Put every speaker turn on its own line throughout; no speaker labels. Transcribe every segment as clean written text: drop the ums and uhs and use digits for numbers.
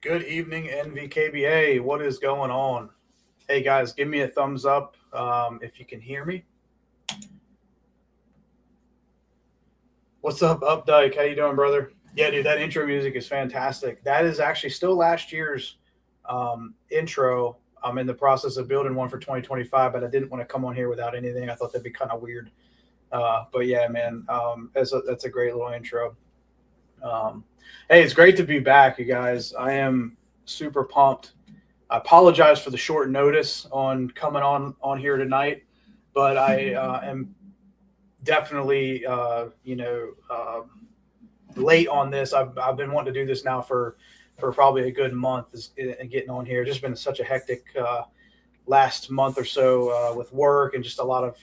Good evening, NVKBA. What is going on? Hey guys, give me a thumbs up if you can hear me. What's up, Updike? How you doing, brother? Yeah, dude, that intro music is fantastic. That is actually still last year's intro. I'm in the process of building one for 2025, but I didn't want to come on here without anything. I thought that'd be kind of weird. But yeah, man, that's a great little intro. Hey, it's great to be back, you guys. I am super pumped. I apologize for the short notice on coming on here tonight, but I am definitely late on this. I've been wanting to do this now for probably a good month and getting on here. Just been such a hectic last month or so with work and just a lot of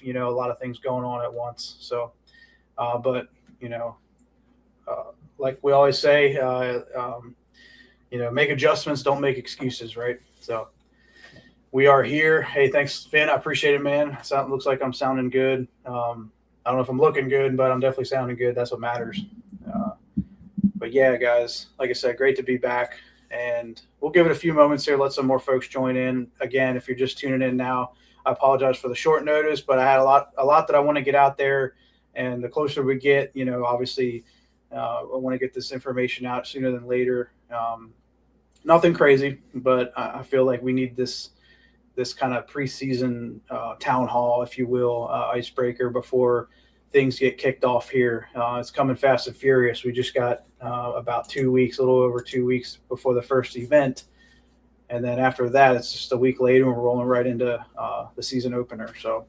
things going on at once. So, but like we always say, make adjustments, don't make excuses, right? So we are here. Hey, thanks, Finn. I appreciate it, man. Looks like I'm sounding good. I don't know if I'm looking good, but I'm definitely sounding good. That's what matters. But yeah, guys, like I said, great to be back. And we'll give it a few moments here. Let some more folks join in. Again, if you're just tuning in now, I apologize for the short notice, but I had a lot that I want to get out there. And the closer we get, obviously, I want to get this information out sooner than later. Nothing crazy, but I feel like we need this kind of preseason town hall, if you will, icebreaker before things get kicked off here. It's coming fast and furious. We just got about 2 weeks, a little over 2 weeks before the first event. And then after that, it's just a week later, and we're rolling right into the season opener. So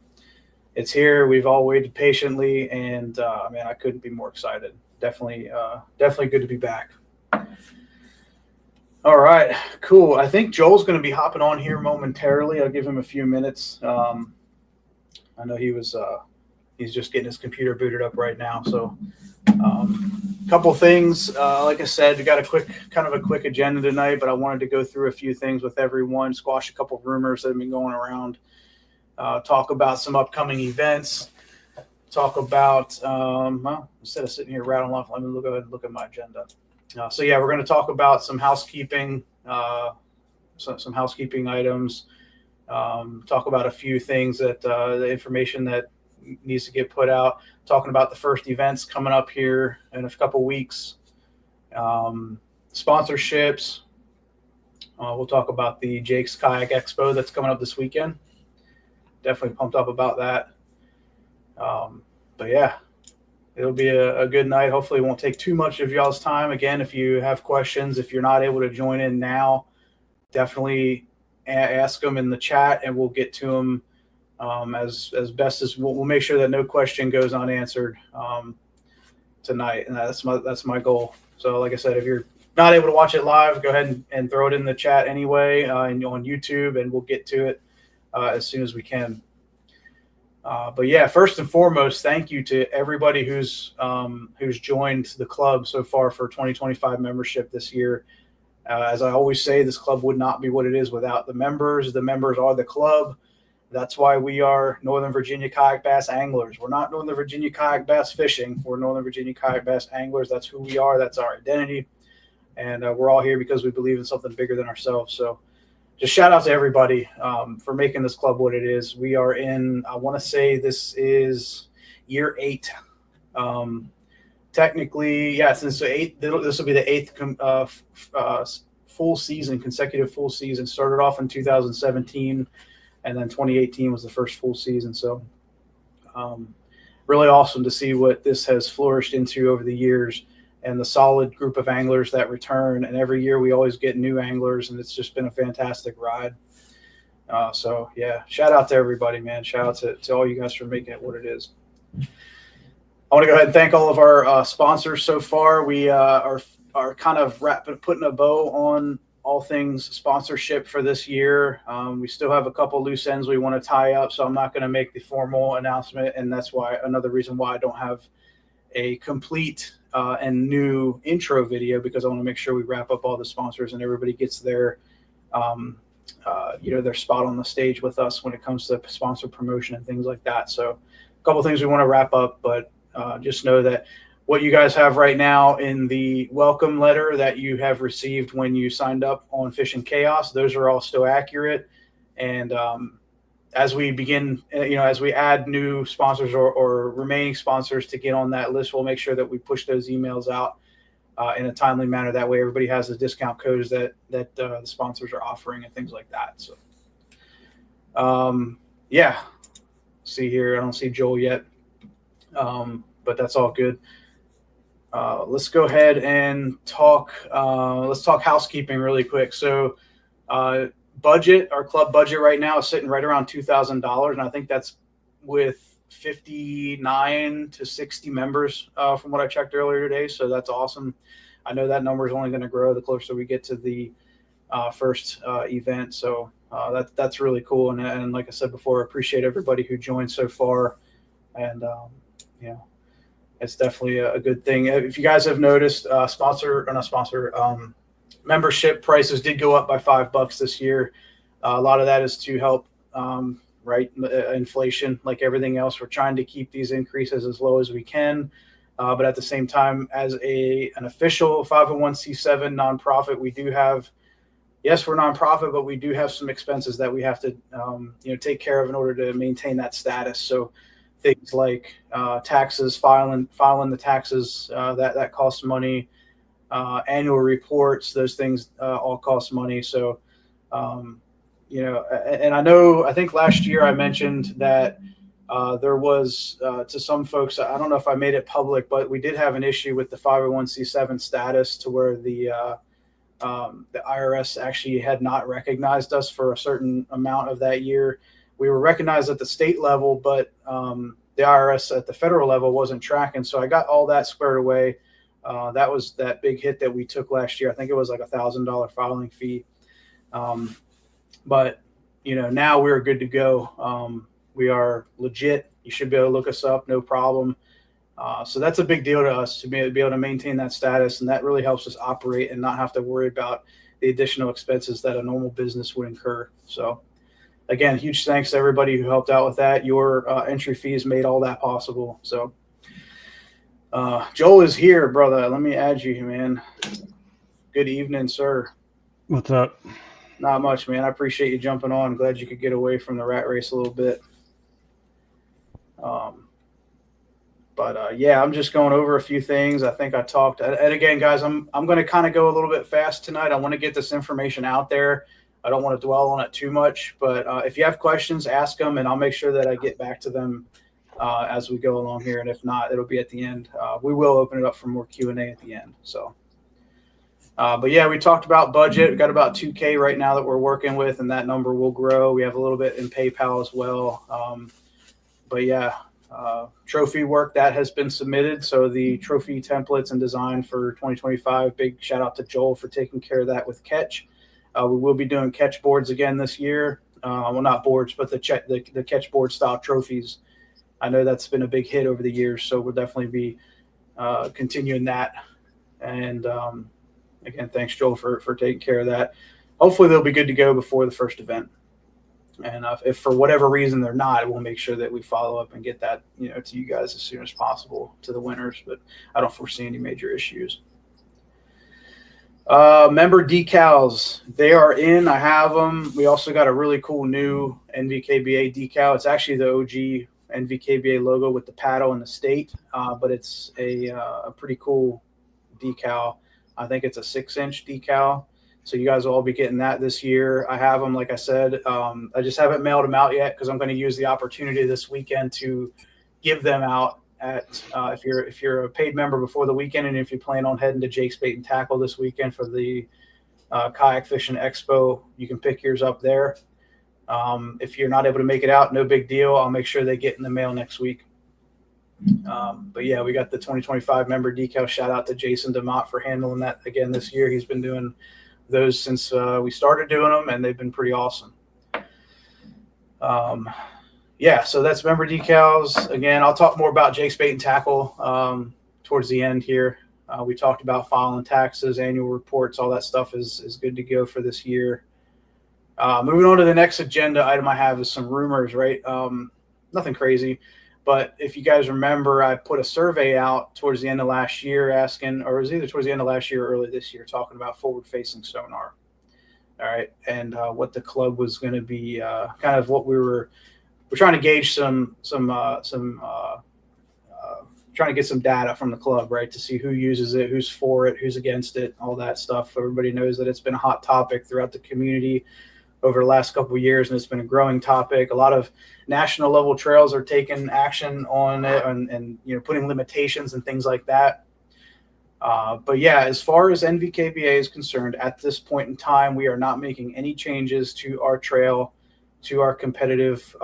it's here. We've all waited patiently, and man, I couldn't be more excited. Definitely good to be back. All right, cool. I think Joel's going to be hopping on here momentarily. I'll give him a few minutes. I know he's just getting his computer booted up right now. So a couple things. Like I said, we got a quick agenda tonight, but I wanted to go through a few things with everyone, squash a couple rumors that have been going around, talk about some upcoming events, talk about, instead of sitting here rattling off, let me go ahead and look at my agenda. So yeah, we're going to talk about some housekeeping, some housekeeping items, talk about a few things that the information that needs to get put out, talking about the first events coming up here in a couple weeks, sponsorships. We'll talk about the Jake's Kayak Expo that's coming up this weekend. Definitely pumped up about that. But yeah, it'll be a good night. Hopefully it won't take too much of y'all's time. Again, if you have questions, if you're not able to join in now, definitely ask them in the chat and we'll get to them as best as we'll make sure that no question goes unanswered tonight. And that's my goal. So like I said, if you're not able to watch it live, go ahead and throw it in the chat anyway and on YouTube, and we'll get to it as soon as we can. But yeah, first and foremost, thank you to everybody who's joined the club so far for 2025 membership this year. As I always say, this club would not be what it is without the members. The members are the club. That's why we are Northern Virginia Kayak Bass Anglers. We're not Northern Virginia Kayak Bass Fishing. We're Northern Virginia Kayak Bass Anglers. That's who we are. That's our identity. And we're all here because we believe in something bigger than ourselves. So just shout out to everybody for making this club what it is. We are in, I want to say this is year 8. Technically, yeah, since the 8th, this will be the 8th full season, consecutive full season. Started off in 2017, and then 2018 was the first full season. So really awesome to see what this has flourished into over the years, and the solid group of anglers that return. And every year we always get new anglers, and it's just been a fantastic ride. So yeah, shout out to everybody, man. Shout out to all you guys for making it what it is. I want to go ahead and thank all of our sponsors so far. We are kind of putting a bow on all things sponsorship for this year. We still have a couple loose ends we want to tie up, so I'm not going to make the formal announcement, and that's why another reason why I don't have a complete and new intro video, because I want to make sure we wrap up all the sponsors and everybody gets their their spot on the stage with us when it comes to sponsor promotion and things like that. So a couple things we want to wrap up, but just know that what you guys have right now in the welcome letter that you have received when you signed up on Fishing Chaos, those are all still accurate. And as we begin, as we add new sponsors or remaining sponsors to get on that list, we'll make sure that we push those emails out in a timely manner. That way everybody has the discount codes that the sponsors are offering and things like that. So, yeah, see here, I don't see Joel yet, but that's all good. Let's go ahead and talk. Let's talk housekeeping really quick. So, budget, our club budget right now is sitting right around $2,000, and I think that's with 59 to 60 members from what I checked earlier today. So that's awesome. I know that number is only going to grow the closer we get to the first event. So that's really cool. And like I said before, I appreciate everybody who joined so far. And it's definitely a good thing. If you guys have noticed, membership prices did go up by $5 this year. A lot of that is to help, inflation, like everything else. We're trying to keep these increases as low as we can. But at the same time, as an official 501c7 nonprofit, we do have, yes, we're nonprofit, but we do have some expenses that we have to, take care of in order to maintain that status. So things like taxes, filing the taxes, that costs money. Annual reports, those things all cost money. So, and I think last year I mentioned that there was to some folks, I don't know if I made it public, but we did have an issue with the 501c7 status to where the IRS actually had not recognized us for a certain amount of that year. We were recognized at the state level, but the IRS at the federal level wasn't tracking. So I got all that squared away. That was that big hit that we took last year. I think it was like $1,000 filing fee. But now we're good to go. We are legit. You should be able to look us up, no problem. So that's a big deal to us to be able to maintain that status, and that really helps us operate and not have to worry about the additional expenses that a normal business would incur. So again, huge thanks to everybody who helped out with that. Your entry fees made all that possible. So Joel is here, brother. Let me add you, man. Good evening, sir.
What's up?
Not much, man. I appreciate you jumping on. I'm glad you could get away from the rat race a little bit. Yeah, I'm just going over a few things. I think I talked. And again, guys, I'm going to kind of go a little bit fast tonight. I want to get this information out there. I don't want to dwell on it too much. But if you have questions, ask them, and I'll make sure that I get back to them as we go along here. And if not, it'll be at the end. We will open it up for more Q&A at the end. So, but yeah, we talked about budget. We've got about $2K right now that we're working with, and that number will grow. We have a little bit in PayPal as well. But yeah, trophy work that has been submitted. So the trophy templates and design for 2025, big shout out to Joel for taking care of that with Catch. We will be doing catch boards again this year. Well, not boards, but the catch board style trophies. I know that's been a big hit over the years, so we'll definitely be continuing that. And again, thanks, Joel, for taking care of that. Hopefully they'll be good to go before the first event. And if for whatever reason they're not, we'll make sure that we follow up and get that to you guys as soon as possible, to the winners. But I don't foresee any major issues. Member decals, they are in. I have them. We also got a really cool new NVKBA decal. It's actually the OG NVKBA logo with the paddle and the state, but it's a pretty cool decal. I think it's a 6-inch decal. So you guys will all be getting that this year. I have them, like I said. I just haven't mailed them out yet because I'm going to use the opportunity this weekend to give them out at if you're a paid member before the weekend, and if you plan on heading to Jake's Bait and Tackle this weekend for the Kayak Fishing Expo, you can pick yours up there. If you're not able to make it out, no big deal. I'll make sure they get in the mail next week. But yeah, we got the 2025 member decal. Shout out to Jason DeMott for handling that again this year. He's been doing those since we started doing them, and they've been pretty awesome. Yeah, so that's member decals. Again, I'll talk more about Jake's Bait and Tackle towards the end here. We talked about filing taxes, annual reports, all that stuff is good to go for this year. Moving on to the next agenda item I have is some rumors, right? Nothing crazy. But if you guys remember, I put a survey out towards the end of last year asking, or it was either towards the end of last year or early this year, talking about forward-facing sonar. All right, and what the club was going to be, kind of what we're trying to gauge some trying to get some data from the club, right, to see who uses it, who's for it, who's against it, all that stuff. Everybody knows that it's been a hot topic throughout the community over the last couple of years, and it's been a growing topic. A lot of national level trails are taking action on it and putting limitations and things like that. But yeah, as far as NVKBA is concerned, at this point in time, we are not making any changes to our trail, to our competitive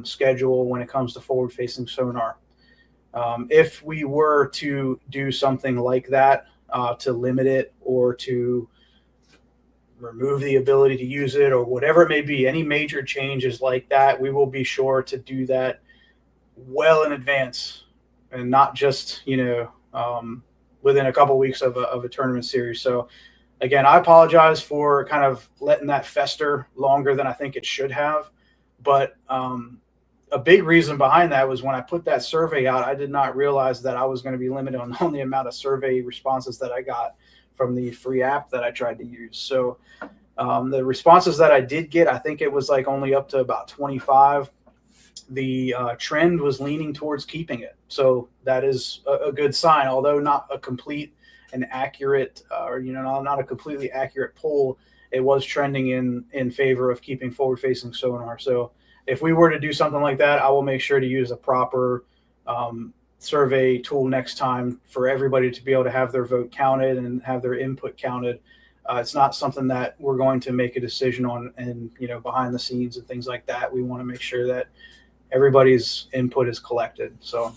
schedule when it comes to forward-facing sonar. If we were to do something like that, to limit it or to remove the ability to use it or whatever it may be, any major changes like that, we will be sure to do that well in advance and not just, within a couple of weeks of a tournament series. So again, I apologize for kind of letting that fester longer than I think it should have. But a big reason behind that was when I put that survey out, I did not realize that I was going to be limited on the amount of survey responses that I got from the free app that I tried to use. So the responses that I did get, I think it was like only up to about 25. The trend was leaning towards keeping it. So that is a good sign, although not a complete and accurate not a completely accurate poll. It was trending in favor of keeping forward-facing sonar. So if we were to do something like that, I will make sure to use a proper survey tool next time for everybody to be able to have their vote counted and have their input counted. It's not something that we're going to make a decision on and, behind the scenes and things like that. We want to make sure that everybody's input is collected. So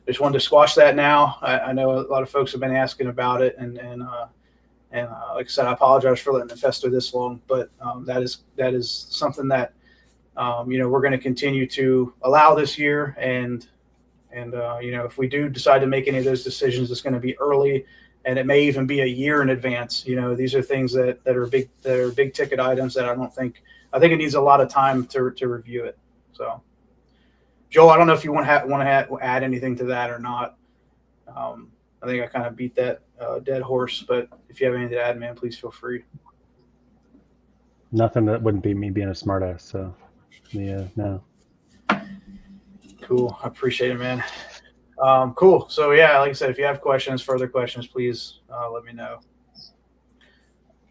just wanted to squash that now. I know a lot of folks have been asking about it, and like I said, I apologize for letting it fester this long, but that is something that we're going to continue to allow this year. And if we do decide to make any of those decisions, it's going to be early, and it may even be a year in advance. These are things that are big ticket items that I think it needs a lot of time to review it. So, Joel, I don't know if you want to add anything to that or not. I think I kind of beat that dead horse, but if you have anything to add, man, please feel free.
Nothing that wouldn't be me being a smartass. So, yeah, no.
Cool. I appreciate it, man. Cool. So yeah, like I said, if you have further questions, please let me know.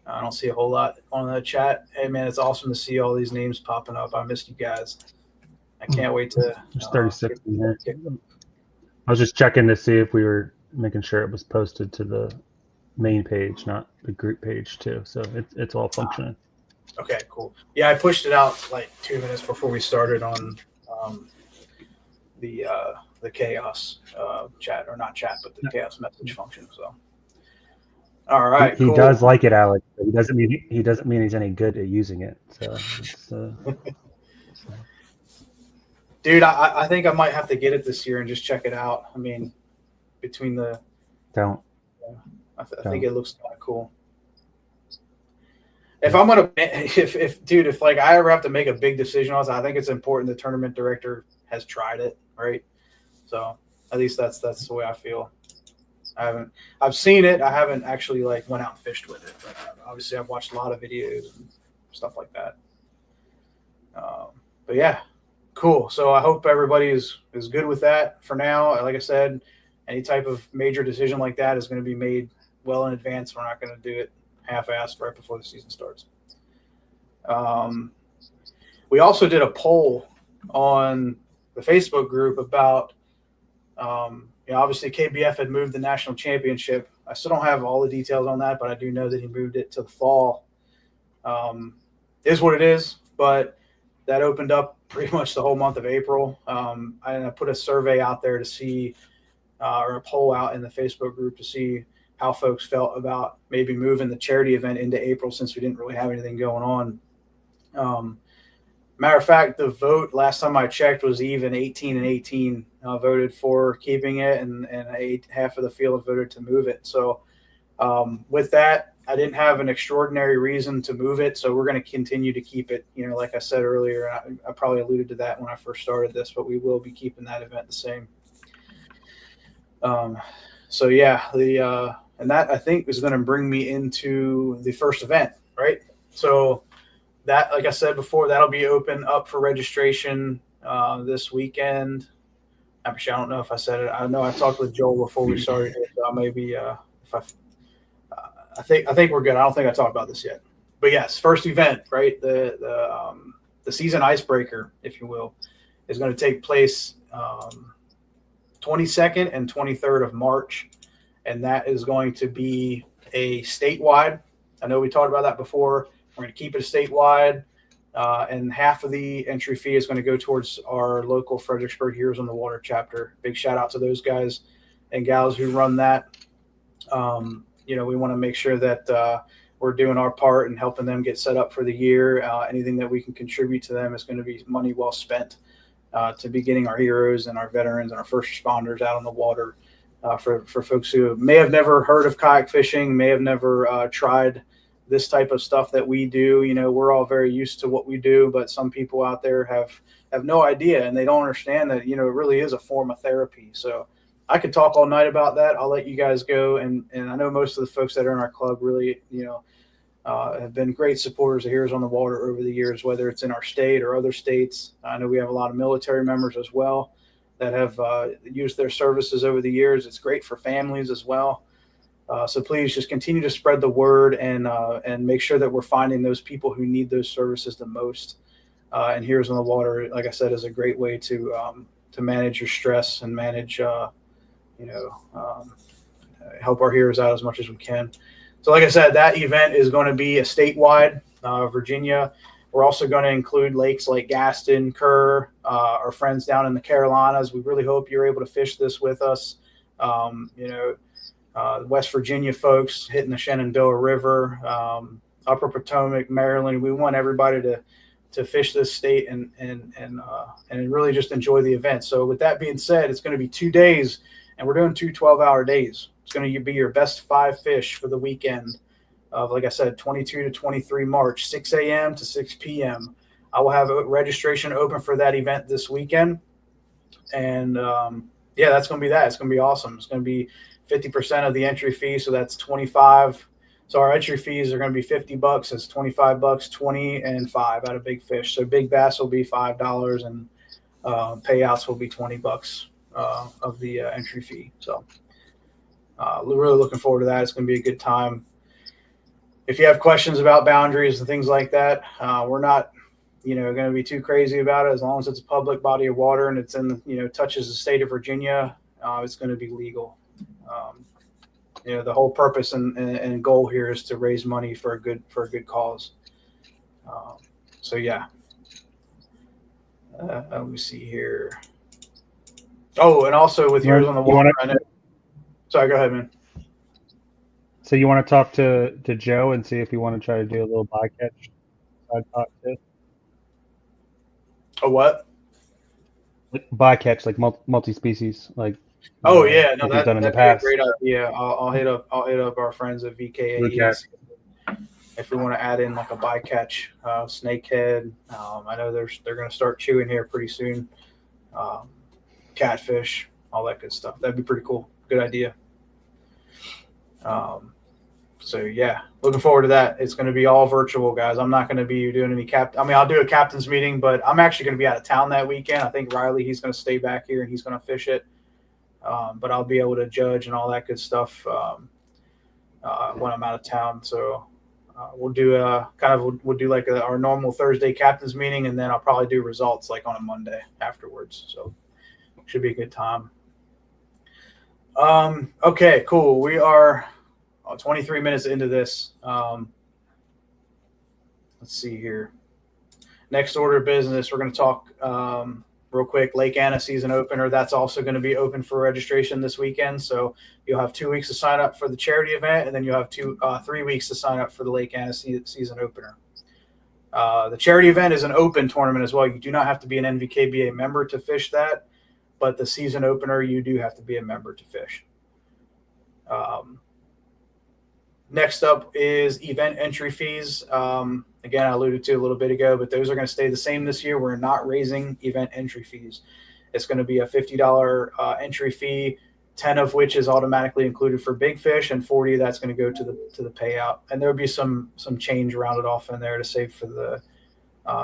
I don't see a whole lot on the chat. Hey man, it's awesome to see all these names popping up. I missed you guys. I can't wait to.
There's 36 in here. I was just checking to see if we were making sure it was posted to the main page, not the group page too. So it's all functioning.
Okay, cool. Yeah, I pushed it out like 2 minutes before we started on the chaos chat, or not chat, but the chaos message function. So, all right,
he does like it, Alex. But he doesn't mean he's any good at using it. So,
dude, I think I might have to get it this year and just check it out. I mean, between the I think it looks kind of cool. If I'm gonna, if like I ever have to make a big decision on this, I think it's important the tournament director has tried it, right? So at least that's the way I feel. I've seen it. I haven't actually like went out and fished with it, but obviously I've watched a lot of videos and stuff like that. But yeah, cool. So I hope everybody is good with that for now. Like I said, any type of major decision like that is going to be made well in advance. We're not going to do it half-assed right before the season starts. We also did a poll on the Facebook group about, obviously KBF had moved the national championship. I still don't have all the details on that, but I do know that he moved it to the fall. Is what it is, but that opened up pretty much the whole month of April. I put a survey out there to see, or a poll out in the Facebook group to see how folks felt about maybe moving the charity event into April, since we didn't really have anything going on. Matter of fact, the vote last time I checked was even 18-18 voted for keeping it, and half of the field voted to move it. So with that, I didn't have an extraordinary reason to move it, so we're going to continue to keep it. Like I said earlier, I probably alluded to that when I first started this, but we will be keeping that event the same. So yeah, and that I think is going to bring me into the first event, right? So that, like I said before, that'll be open up for registration this weekend. Actually, I don't know if I said it. I know I talked with Joel before we started here, so maybe if I think we're good. I don't think I talked about this yet, but yes, first event, right? The season icebreaker, if you will, is going to take place 22nd and 23rd of March, and that is going to be a statewide. I know we talked about that before. We're going to keep it statewide, and half of the entry fee is going to go towards our local Fredericksburg Heroes on the Water chapter. Big shout out to those guys and gals who run that. We want to make sure that we're doing our part and helping them get set up for the year. Anything that we can contribute to them is going to be money well spent to be getting our heroes and our veterans and our first responders out on the water. For folks who may have never heard of kayak fishing, may have never tried this type of stuff that we do. We're all very used to what we do, but some people out there have no idea, and they don't understand that, it really is a form of therapy. So I could talk all night about that. I'll let you guys go. And I know most of the folks that are in our club really, have been great supporters of Heroes on the Water over the years, whether it's in our state or other states. I know we have a lot of military members as well that have used their services over the years. It's great for families as well. So please just continue to spread the word and make sure that we're finding those people who need those services the most. And Heroes on the Water, like I said, is a great way to manage your stress and manage, help our heroes out as much as we can. So like I said, that event is going to be a statewide, Virginia. We're also going to include lakes like Gaston, Kerr, our friends down in the Carolinas. We really hope you're able to fish this with us. West Virginia folks hitting the Shenandoah River, Upper Potomac, Maryland. We want everybody to fish this state and really just enjoy the event. So with that being said, it's going to be 2 days, and we're doing 2 12-hour days. It's going to be your best 5 fish for the weekend of, like I said, 22 to 23 March, 6 a.m. to 6 p.m. I will have a registration open for that event this weekend. And, that's going to be that. It's going to be awesome. It's going to be 50% of the entry fee, so that's $25. So our entry fees are going to be $50. It's $25, 20, and 5 out of big fish. So big bass will be $5, and payouts will be $20 of the entry fee. So really looking forward to that. It's going to be a good time. If you have questions about boundaries and things like that, we're not, going to be too crazy about it. As long as it's a public body of water and it's in, touches the state of Virginia, it's going to be legal. The whole purpose and goal here is to raise money for a good cause. So yeah. Let me see here. Oh, and also with Heroes on the Water, I know. Sorry, go ahead, man.
So you want to talk to Joe and see if you want to try to do a little bycatch?
A what?
Bycatch, like multi-species, like.
Oh yeah, no,
like
that'd be a great idea. I'll hit up our friends at NVKBA if we want to add in like a bycatch, snakehead. I know they're going to start chewing here pretty soon. Catfish, all that good stuff. That'd be pretty cool. Good idea. So yeah, looking forward to that. It's going to be all virtual, guys. I'm not going to be doing any I'll do a captain's meeting, but I'm actually going to be out of town that weekend. I think Riley, he's going to stay back here and he's going to fish it. But I'll be able to judge and all that good stuff when I'm out of town. So we'll do like our normal Thursday captain's meeting, and then I'll probably do results like on a Monday afterwards. So should be a good time. Okay, cool. We are 23 minutes into this. Let's see here. Next order of business, we're going to talk real quick. Lake Anna season opener. That's also going to be open for registration this weekend. So you'll have 2 weeks to sign up for the charity event, and then you'll have 3 weeks to sign up for the Lake Anna season opener. The charity event is an open tournament as well. You do not have to be an NVKBA member to fish that, but the season opener, you do have to be a member to fish. Next up is event entry fees. Again, I alluded to a little bit ago, but those are going to stay the same this year. We're not raising event entry fees. It's going to be a $50 entry fee, 10 of which is automatically included for big fish, and 40 that's going to go to the payout. And there'll be some change rounded off in there to save for the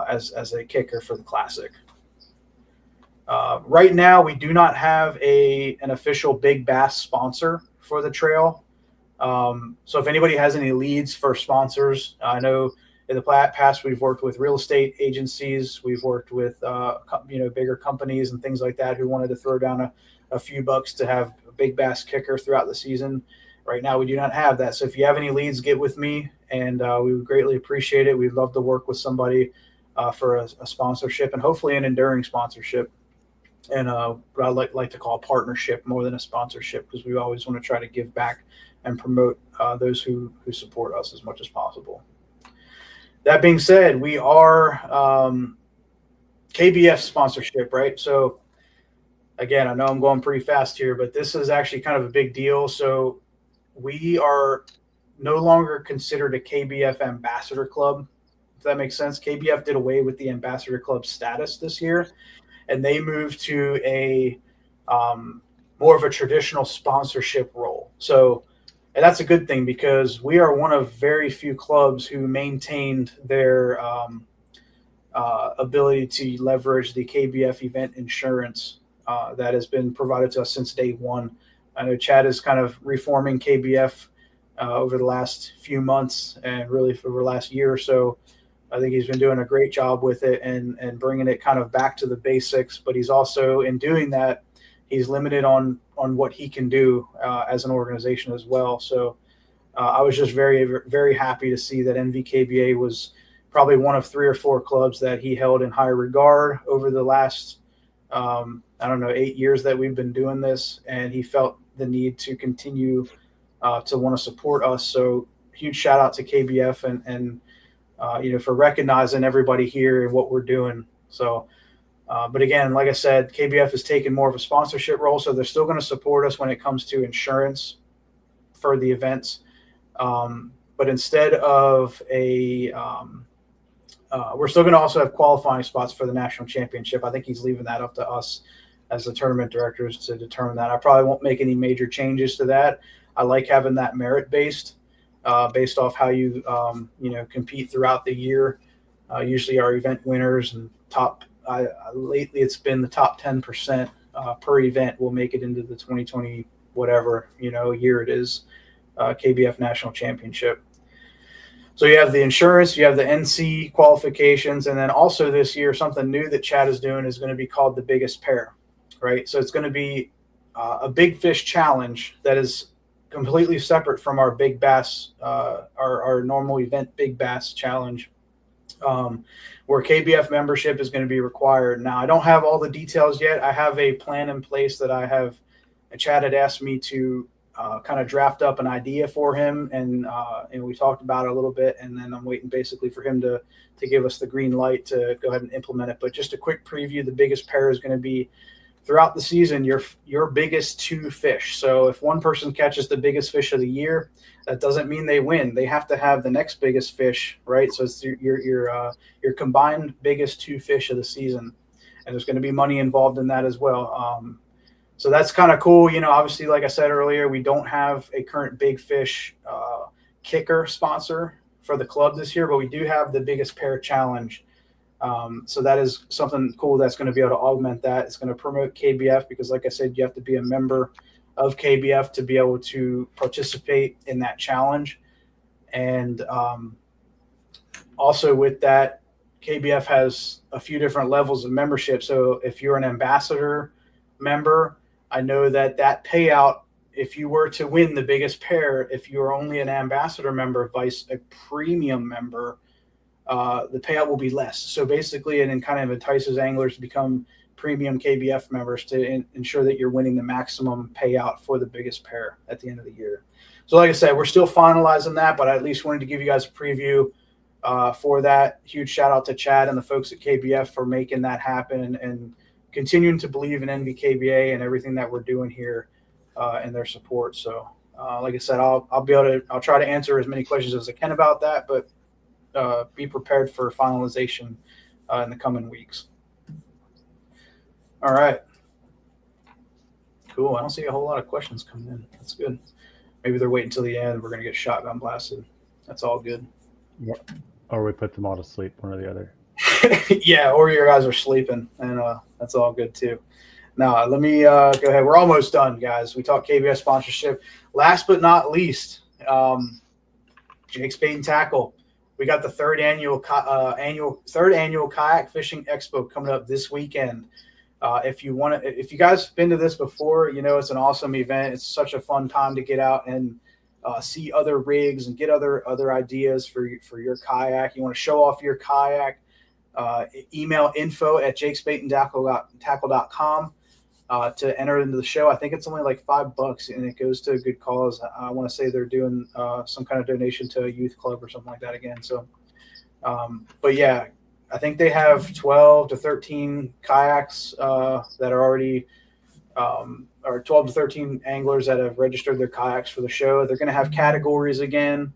as a kicker for the classic. Right now, we do not have an official big bass sponsor for the trail. So if anybody has any leads for sponsors, I know in the past we've worked with real estate agencies, we've worked with bigger companies and things like that who wanted to throw down a few bucks to have a big bass kicker throughout the season. Right now we do not have that. So if you have any leads, get with me, and we would greatly appreciate it. We'd love to work with somebody for a sponsorship, and hopefully an enduring sponsorship. And what I like to call a partnership more than a sponsorship, because we always want to try to give back and promote those who support us as much as possible. That being said, we are KBF sponsorship, right? So again, I know I'm going pretty fast here, but this is actually kind of a big deal. So we are no longer considered a KBF ambassador club, if that makes sense. KBF did away with the ambassador club status this year, and they moved to a more of a traditional sponsorship role. So, and that's a good thing, because we are one of very few clubs who maintained their ability to leverage the KBF event insurance that has been provided to us since day one. I know Chad is kind of reforming KBF over the last few months, and really for the last year or so. I think he's been doing a great job with it and bringing it kind of back to the basics. But he's also, in doing that, he's limited on what he can do as an organization as well. So I was just very, very happy to see that NVKBA was probably one of 3 or 4 clubs that he held in high regard over the last, 8 years that we've been doing this. And he felt the need to continue to want to support us. So huge shout out to KBF and for recognizing everybody here and what we're doing. So, but again, like I said, KBF has taken more of a sponsorship role, so they're still going to support us when it comes to insurance for the events. But instead of we're still going to also have qualifying spots for the national championship. I think he's leaving that up to us as the tournament directors to determine that. I probably won't make any major changes to that. I like having that merit-based. Based off how you compete throughout the year. Usually our event winners and top lately it's been the top 10% per event will make it into the 2020 whatever year it is KBF National Championship. So you have the insurance, you have the NC qualifications, and then also this year something new that Chad is doing is going to be called the biggest pair, right? So it's going to be a big fish challenge that is completely separate from our big bass, our normal event big bass challenge, where KBF membership is going to be required. Now, I don't have all the details yet. I have a plan in place that Chad had asked me to kind of draft up an idea for him, and we talked about it a little bit, and then I'm waiting basically for him to give us the green light to go ahead and implement it. But just a quick preview, the biggest pair is going to be throughout the season, your biggest 2 fish. So if one person catches the biggest fish of the year, that doesn't mean they win. They have to have the next biggest fish, right? So it's your combined biggest 2 fish of the season, and there's going to be money involved in that as well. So that's kind of cool. Obviously, like I said earlier, we don't have a current big fish kicker sponsor for the club this year, but we do have the biggest pair challenge. So that is something cool that's going to be able to augment that. It's going to promote KBF because, like I said, you have to be a member of KBF to be able to participate in that challenge. And also with that, KBF has a few different levels of membership. So if you're an ambassador member, I know that payout, if you were to win the biggest pair, if you are only an ambassador member vice a premium member, the payout will be less. So basically, it kind of entices anglers to become premium KBF members to ensure that you're winning the maximum payout for the biggest pair at the end of the year. So like I said, we're still finalizing that, but I at least wanted to give you guys a preview for that. Huge shout out to Chad and the folks at KBF for making that happen and continuing to believe in NVKBA and everything that we're doing here and their support. So Like I said, I'll try to answer as many questions as I can about that, but be prepared for finalization in the coming weeks. All right. Cool. I don't see a whole lot of questions coming in. That's good. Maybe they're waiting until the end. We're going to get shotgun blasted. That's all good.
Or we put them all to sleep, one or the other.
Yeah, or your guys are sleeping, and that's all good too. Now, let me go ahead. We're almost done, guys. We talked KBS sponsorship. Last but not least, Jake's Bait and Tackle. We got the third annual kayak fishing expo coming up this weekend. If you guys have been to this before, you know it's an awesome event. It's such a fun time to get out and see other rigs and get other ideas for your kayak. You want to show off your kayak. Email info@jakesbaitandtackle.com to enter into the show. I think it's only like $5 and it goes to a good cause. I want to say they're doing some kind of donation to a youth club or something like that again. So, but yeah, I think they have 12 to 13 kayaks that are already, or 12 to 13 anglers that have registered their kayaks for the show. They're going to have categories again.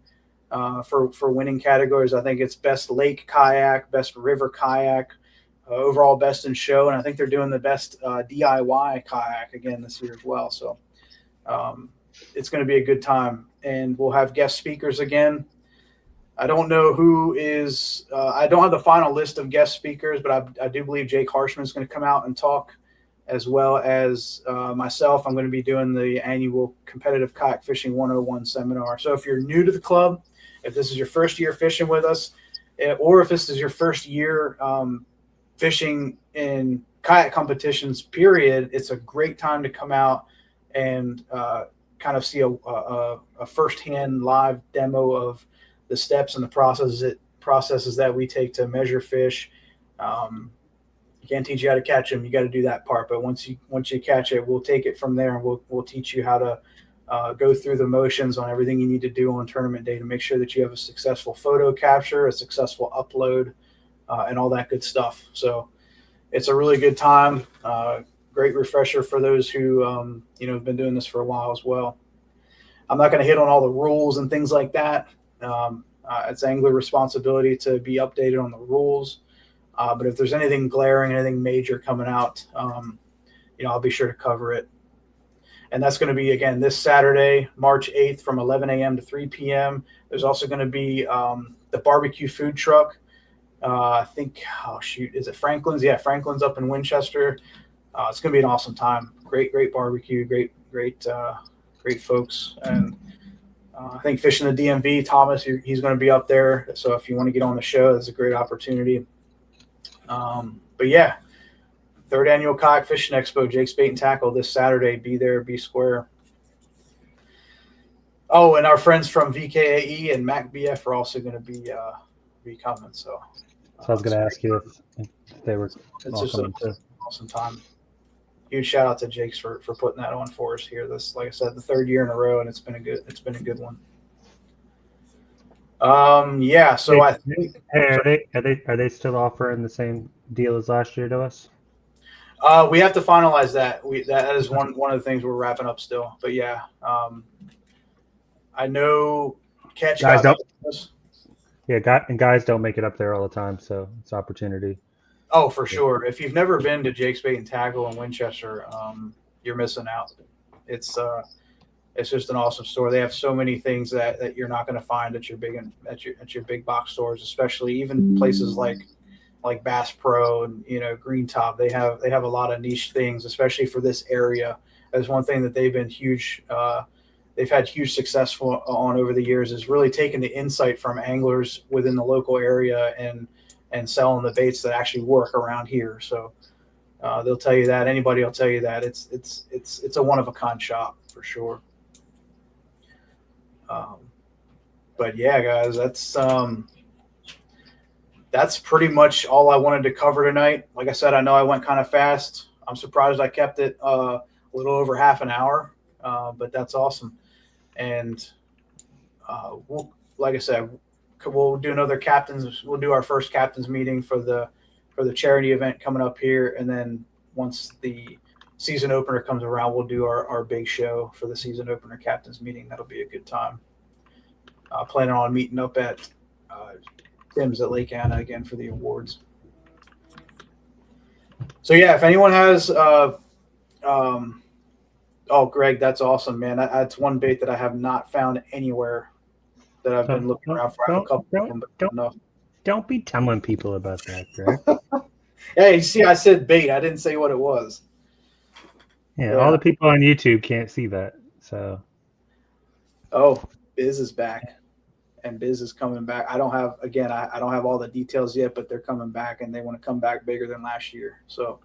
For winning categories. I think it's best lake kayak, best river kayak, overall best in show, and I think they're doing the best DIY kayak again this year as well. So it's going to be a good time, and we'll have guest speakers again. I don't know who is I don't have the final list of guest speakers, but I do believe Jake Harshman is going to come out and talk, as well as myself. I'm going to be doing the annual Competitive Kayak Fishing 101 seminar. So if you're new to the club, if this is your first year fishing with us, or if this is your first year fishing in kayak competitions, period, it's a great time to come out and kind of see a firsthand live demo of the steps and the processes that we take to measure fish. You can't teach you how to catch them. You got to do that part. But once you catch it, we'll take it from there, and we'll teach you how to go through the motions on everything you need to do on tournament day to make sure that you have a successful photo capture, a successful upload, and all that good stuff. So it's a really good time. Great refresher for those who have been doing this for a while as well. I'm not going to hit on all the rules and things like that. It's angler responsibility to be updated on the rules. But if there's anything glaring, anything major coming out, I'll be sure to cover it. And that's going to be, again, this Saturday, March 8th from 11 a.m. to 3 p.m. There's also going to be the barbecue food truck. I think, is it Franklin's? Yeah, Franklin's up in Winchester. It's going to be an awesome time. Great barbecue, great folks. And I think Fishing the DMV, Thomas, he's going to be up there. So if you want to get on the show, that's a great opportunity. But yeah, third annual Kayak Fishing Expo, Jake's Bait and Tackle this Saturday. Be there, be square. Oh, and our friends from NVKBA and MacBF are also going to be coming. So
I was going to ask you if they were
it's just an awesome time. Huge shout out to Jake's for putting that on for us here. This, like I said, the third year in a row, and it's been a good one. Yeah. So I think.
Hey, are they still offering the same deal as last year to us?
We have to finalize that. That is one of the things we're wrapping up still. But yeah, I know catch
guys don't. Yeah, guys don't make it up there all the time, so it's opportunity.
Oh, for sure. If you've never been to Jake's Bait and Tackle in Winchester, you're missing out. It's just an awesome store. They have so many things that you're not going to find at your big box stores, especially even places like Bass Pro and Green Top. They have a lot of niche things, especially for this area. That's one thing that they've been huge. They've had huge success on over the years is really taking the insight from anglers within the local area and selling the baits that actually work around here. So they'll tell you that. Anybody will tell you that. It's a one of a kind shop for sure. But yeah, guys, that's pretty much all I wanted to cover tonight. Like I said, I know I went kind of fast. I'm surprised I kept it a little over half an hour, but that's awesome. And like I said, we'll do We'll do our first captains meeting for the charity event coming up here, and then once the season opener comes around, we'll do our big show for the season opener captains meeting. That'll be a good time. Planning on meeting up at Tim's at Lake Anna again for the awards. So yeah, if anyone has, Greg, that's awesome, man. That's one bait that I have not found anywhere that I've been looking around for. I have a couple of them, but
don't be telling people about that, Greg.
Hey, see, I said bait. I didn't say what it was.
Yeah, all the people on YouTube can't see that. So.
Oh, Biz is back, and Biz is coming back. I don't have all the details yet, but they're coming back, and they want to come back bigger than last year. So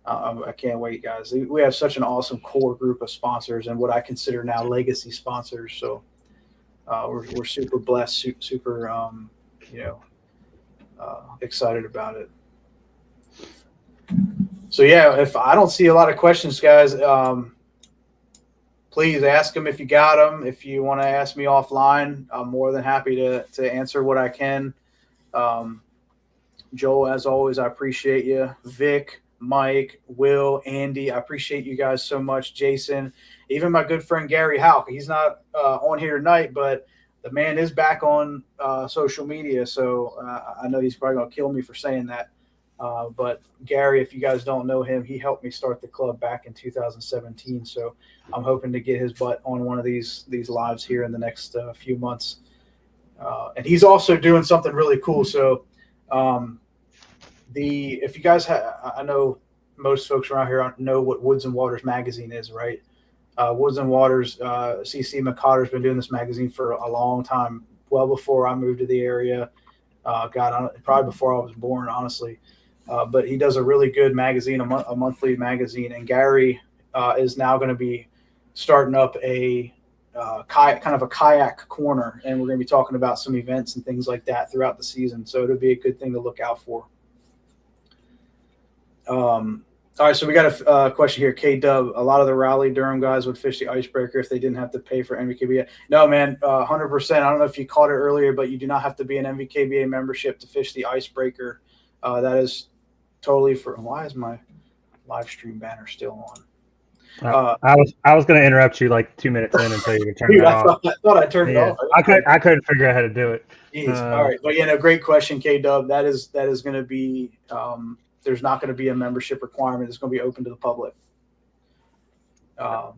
I can't wait, guys. We have such an awesome core group of sponsors and what I consider now legacy sponsors. So we're super blessed, super excited about it. So yeah, if I don't see a lot of questions, guys, please ask them if you got them. If you want to ask me offline, I'm more than happy to answer what I can. Joel, as always, I appreciate you. Vic, Mike, Will, Andy, I appreciate you guys so much. Jason, even my good friend Gary Houck. He's not on here tonight, but the man is back on social media, so I know he's probably going to kill me for saying that. But Gary, if you guys don't know him, he helped me start the club back in 2017. So I'm hoping to get his butt on one of these lives here in the next few months. And he's also doing something really cool. So if you guys I know most folks around here know what Woods and Waters magazine is, right? Woods and Waters, CC McCotter's been doing this magazine for a long time, well before I moved to the area. Probably before I was born, honestly. But he does a really good magazine, a monthly magazine. And Gary is now going to be starting up a kind of a kayak corner, and we're going to be talking about some events and things like that throughout the season. So it'll be a good thing to look out for. All right, so we got a question here. K-Dub, a lot of the Raleigh-Durham guys would fish the icebreaker if they didn't have to pay for NVKBA. No, man, 100%. I don't know if you caught it earlier, but you do not have to be an NVKBA membership to fish the icebreaker. That is totally for – why is my live stream banner still on?
I was going to interrupt you like 2 minutes in and tell you to turn it off.
I thought I turned it off.
I couldn't figure out how to do it.
Jeez. All right. But, great question, K-Dub. That is going to be there's not going to be a membership requirement. It's going to be open to the public. Yeah.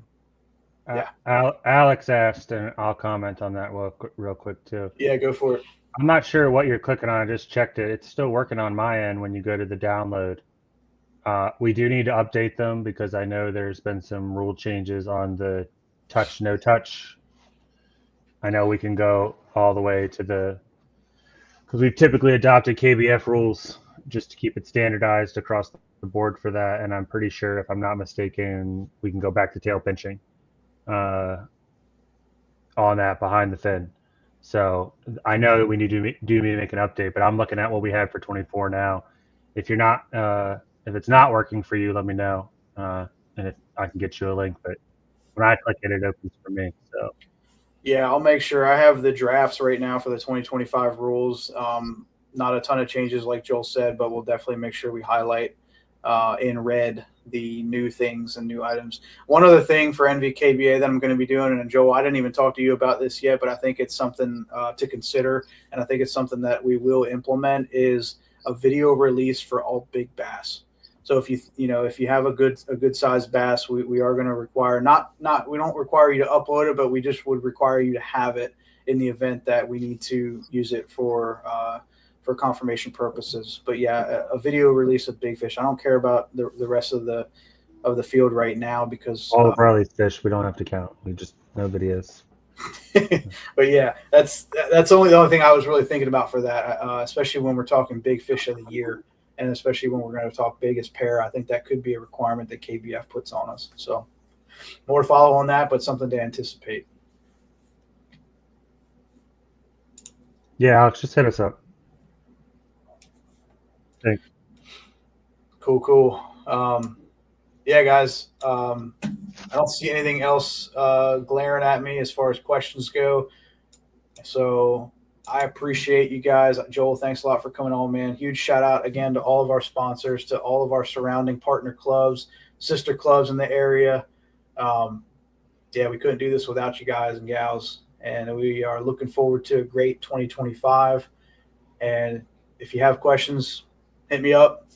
Alex asked, and I'll comment on that real quick too.
Yeah, go for it.
I'm not sure what you're clicking on. I just checked it. It's still working on my end when you go to the download. We do need to update them because I know there's been some rule changes on the touch, no touch. I know we can go all the way to because we've typically adopted KBF rules just to keep it standardized across the board for that. And I'm pretty sure, if I'm not mistaken, we can go back to tail pinching on that behind the fin. So I know that we need to make an update, but I'm looking at what we had for 24 now. If you're not, if it's not working for you, let me know, and if I can get you a link. But when I click it, it opens for me. So
yeah, I'll make sure. I have the drafts right now for the 2025 rules. Not a ton of changes, like Joel said, but we'll definitely make sure we highlight in red the new things and new items. One other thing for NVKBA that I'm going to be doing, and Joel, I didn't even talk to you about this yet, but I think it's something to consider, and I think it's something that we will implement, is a video release for all big bass. So if you have a good sized bass, we are going to require we don't require you to upload it, but we just would require you to have it in the event that we need to use it for confirmation purposes. But yeah, a video release of big fish. I don't care about the rest of the field right now because
all of Riley's fish we don't have to count. We just no videos.
But yeah, that's the only thing I was really thinking about for that, especially when we're talking big fish of the year, and especially when we're going to talk biggest pair. I think that could be a requirement that KBF puts on us. So more to follow on that, but something to anticipate.
Yeah, Alex, just hit us up. Thanks.
Cool. Yeah, guys, I don't see anything else glaring at me as far as questions go. So I appreciate you guys. Joel, thanks a lot for coming on, man. Huge shout out again to all of our sponsors, to all of our surrounding partner clubs, sister clubs in the area. Yeah, we couldn't do this without you guys and gals. And we are looking forward to a great 2025. And if you have questions, hit me up.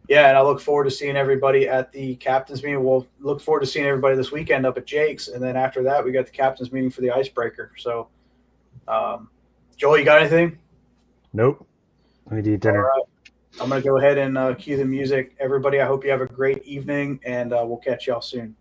Yeah, and I look forward to seeing everybody at the captain's meeting. We'll look forward to seeing everybody this weekend up at Jake's. And then after that, we got the captain's meeting for the icebreaker. So, Joel, you got anything?
Nope. We need to eat dinner.
All right. I'm going to go ahead and cue the music. Everybody, I hope you have a great evening, and we'll catch y'all soon.